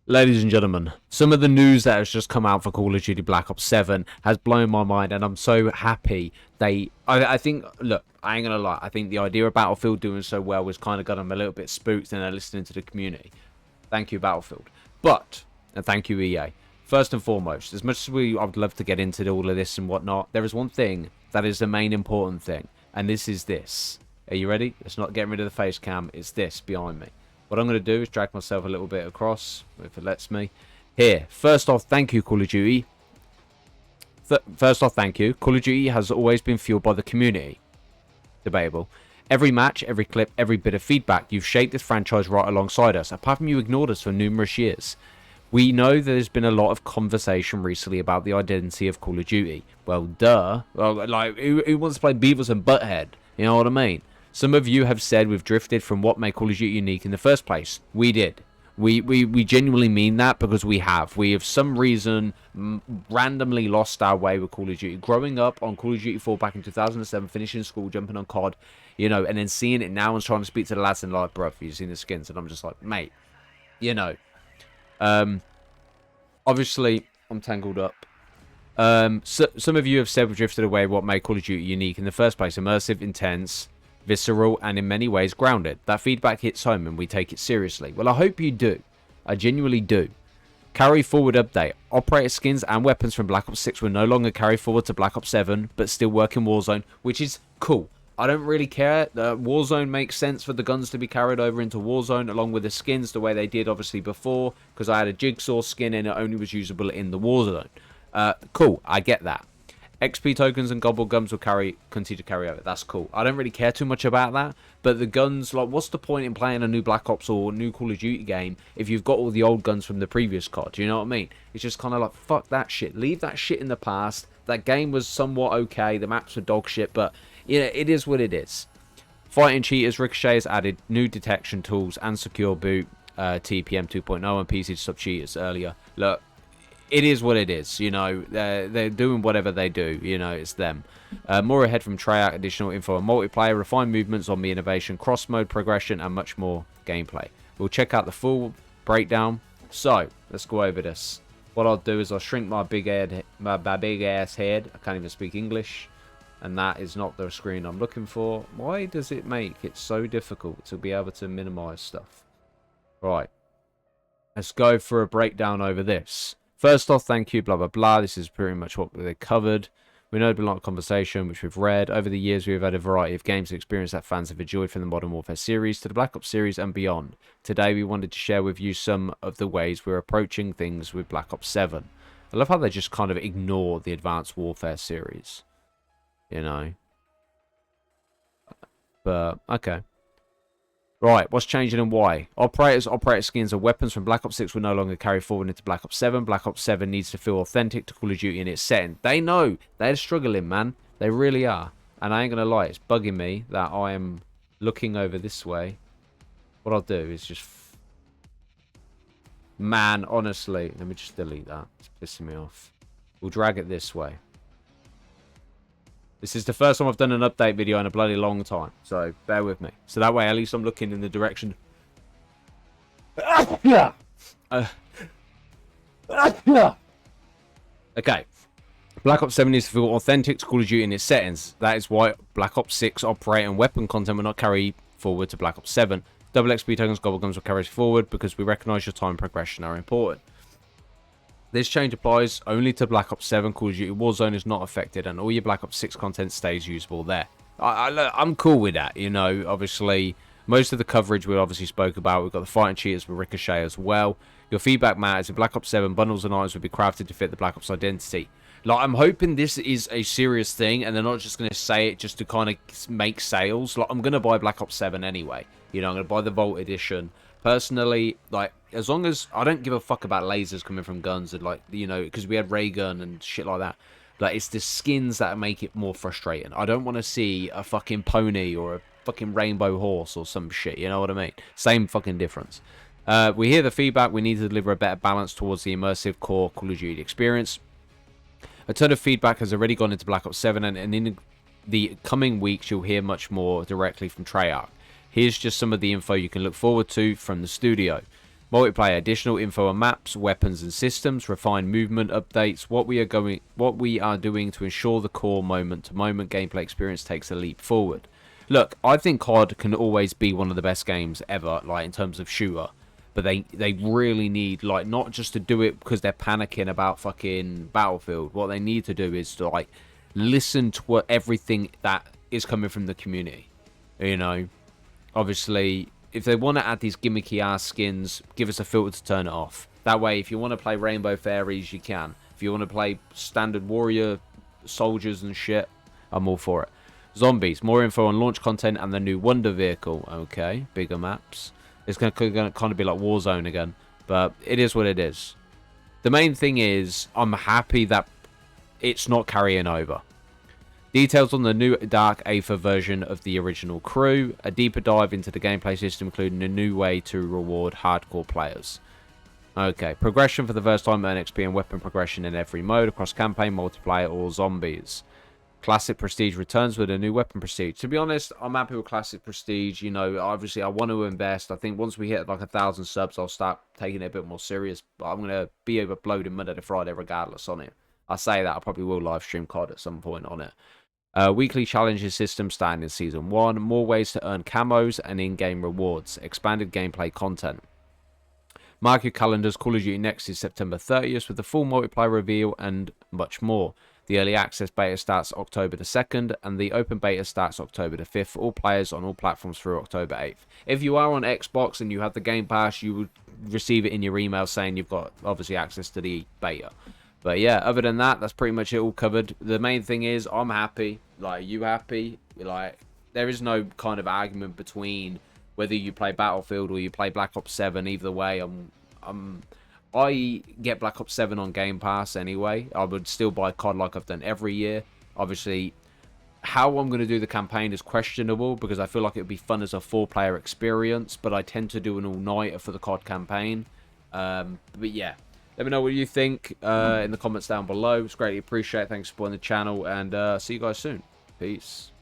Ladies and gentlemen, some of the news that has just come out for Call of Duty Black Ops 7 has blown my mind, and I'm so happy I think, look, I ain't gonna lie, I think the idea of Battlefield doing so well was kind of got them a little bit spooked and they're listening to the community. Thank you, Battlefield. And thank you, EA. First and foremost, as much as I would love to get into all of this and whatnot, there is one thing that is the main important thing, and this is this. Are you ready? It's not getting rid of the face cam, it's this behind me. What I'm going to do is drag myself a little bit across, if it lets me. Here, first off, thank you, Call of Duty. First off, thank you. Call of Duty has always been fueled by the community. Debatable. Every match, every clip, every bit of feedback, you've shaped this franchise right alongside us, apart from you ignored us for numerous years. We know there's been a lot of conversation recently about the identity of Call of Duty. Well, duh. Well, like, who wants to play Beavis and Butthead? You know what I mean? Some of you have said we've drifted from what made Call of Duty unique in the first place. We did. We genuinely mean that because we have. We have some reason randomly lost our way with Call of Duty. Growing up on Call of Duty 4 back in 2007, finishing school, jumping on COD, you know, and then seeing it now and trying to speak to the lads and like, bruv, you've seen the skins. And I'm just like, mate, you know. Obviously, I'm tangled up. Some of you have said we've drifted away what made Call of Duty unique in the first place. Immersive, intense, visceral, and in many ways grounded. That feedback hits home and we take it seriously. Well, I hope you do. I genuinely do. Carry forward update. Operator skins and weapons from Black Ops 6 will no longer carry forward to Black Ops 7, but still work in Warzone, which is cool. I don't really care. Warzone makes sense for the guns to be carried over into Warzone along with the skins the way they did obviously before, because I had a Jigsaw skin and it only was usable in the Warzone. Cool, I get that. XP tokens and gobble gums will continue to carry over. That's cool. I don't really care too much about that. But the guns, like, what's the point in playing a new Black Ops or new Call of Duty game if you've got all the old guns from the previous COD? Do you know what I mean? It's just kind of like, fuck that shit. Leave that shit in the past. That game was somewhat okay. The maps were dog shit, but you know, it is what it is. Fighting cheaters, Ricochet has added new detection tools and secure boot TPM 2.0 and PC to stop cheaters earlier. Look, it is what it is, you know. They're doing whatever they do, you know, it's them. More ahead from Treyarch, additional info on multiplayer, refined movements on the innovation, cross mode progression, and much more gameplay. We'll check out the full breakdown. So let's go over this. What I'll do is I'll shrink my big ass head. I can't even speak English, and that is not the screen I'm looking for. Why does it make it so difficult to be able to minimize stuff? Right, let's go for a breakdown over this. First off, thank you, blah, blah, blah. This is pretty much what they covered. We know a lot of conversation, which we've read. Over the years, we've had a variety of games and experience that fans have enjoyed from the Modern Warfare series to the Black Ops series and beyond. Today, we wanted to share with you some of the ways we're approaching things with Black Ops 7. I love how they just kind of ignore the Advanced Warfare series. You know? But, okay. Right, what's changing and why? Operator skins, and weapons from Black Ops 6 will no longer carry forward into Black Ops 7. Black Ops 7 needs to feel authentic to Call of Duty in its setting. They know. They're struggling, man. They really are. And I ain't going to lie, it's bugging me that I am looking over this way. What I'll do is just... Man, honestly. Let me just delete that. It's pissing me off. We'll drag it this way. This is the first time I've done an update video in a bloody long time, so bear with me. So that way, at least I'm looking in the direction. Okay. Black Ops 7 needs to feel authentic to Call of Duty in its settings. That is why Black Ops 6 operator and weapon content will not carry forward to Black Ops 7. Double XP tokens, gobble gums will carry forward because we recognise your time progression are important. This change applies only to Black Ops 7. Call of Duty Warzone is not affected, and all your Black Ops 6 content stays usable there. I'm cool with that, you know. Obviously, most of the coverage we obviously spoke about. We've got the fighting cheaters with Ricochet as well. Your feedback matters. In Black Ops 7, bundles and items will be crafted to fit the Black Ops identity. Like, I'm hoping this is a serious thing, and they're not just going to say it just to kind of make sales. Like, I'm going to buy Black Ops 7 anyway. You know, I'm going to buy the Vault Edition. Personally, like, as long as I don't give a fuck about lasers coming from guns and, like, you know, because we had ray gun and shit like that. Like, it's the skins that make it more frustrating. I don't want to see a fucking pony or a fucking rainbow horse or some shit, you know what I mean? Same fucking difference. We hear the feedback. We need to deliver a better balance towards the immersive core Call of Duty experience. A ton of feedback has already gone into Black Ops 7, and in the coming weeks, you'll hear much more directly from Treyarch. Here's just some of the info you can look forward to from the studio. Multiplayer, additional info on maps, weapons and systems, refined movement updates, what we are doing to ensure the core moment-to-moment gameplay experience takes a leap forward. Look, I think COD can always be one of the best games ever, like in terms of shooter. But they really need, like, not just to do it because they're panicking about fucking Battlefield. What they need to do is to, like, listen to what everything that is coming from the community. You know, obviously, if they want to add these gimmicky ass skins, give us a filter to turn it off. That way, if you want to play Rainbow Fairies, you can. If you want to play standard warrior soldiers and shit, I'm all for it. Zombies, more info on launch content and the new Wonder Vehicle. Okay, bigger maps. It's going to kind of be like Warzone again. But it is what it is. The main thing is, I'm happy that it's not carrying over. Details on the new Dark Aether version of the original crew. A deeper dive into the gameplay system, including a new way to reward hardcore players. Okay, progression for the first time, earn XP and weapon progression in every mode, across campaign, multiplayer, or zombies. Classic Prestige returns with a new weapon Prestige. To be honest, I'm happy with Classic Prestige. You know, obviously, I want to invest. I think once we hit like 1,000 subs, I'll start taking it a bit more serious. But I'm going to be overloading Monday to Friday regardless on it. I say that, I probably will live stream COD at some point on it. Weekly challenges system starting in Season 1. More ways to earn camos and in-game rewards. Expanded gameplay content. Mark your calendars. Call of Duty Next is September 30th with the full multiplayer reveal and much more. The early access beta starts October the 2nd, and the open beta starts October the 5th for all players on all platforms through October 8th. If you are on Xbox and you have the Game Pass, you would receive it in your email saying you've got, obviously, access to the beta. But yeah, other than that, that's pretty much it all covered. The main thing is, I'm happy. Like, you happy? Like, there is no kind of argument between whether you play Battlefield or you play Black Ops 7. Either way, I get Black Ops 7 on Game Pass anyway. I would still buy COD like I've done every year. Obviously, how I'm going to do the campaign is questionable because I feel like it would be fun as a 4-player experience, but I tend to do an all-nighter for the COD campaign. But yeah, let me know what you think in the comments down below. It's greatly appreciated. Thanks for supporting the channel, and see you guys soon. Peace.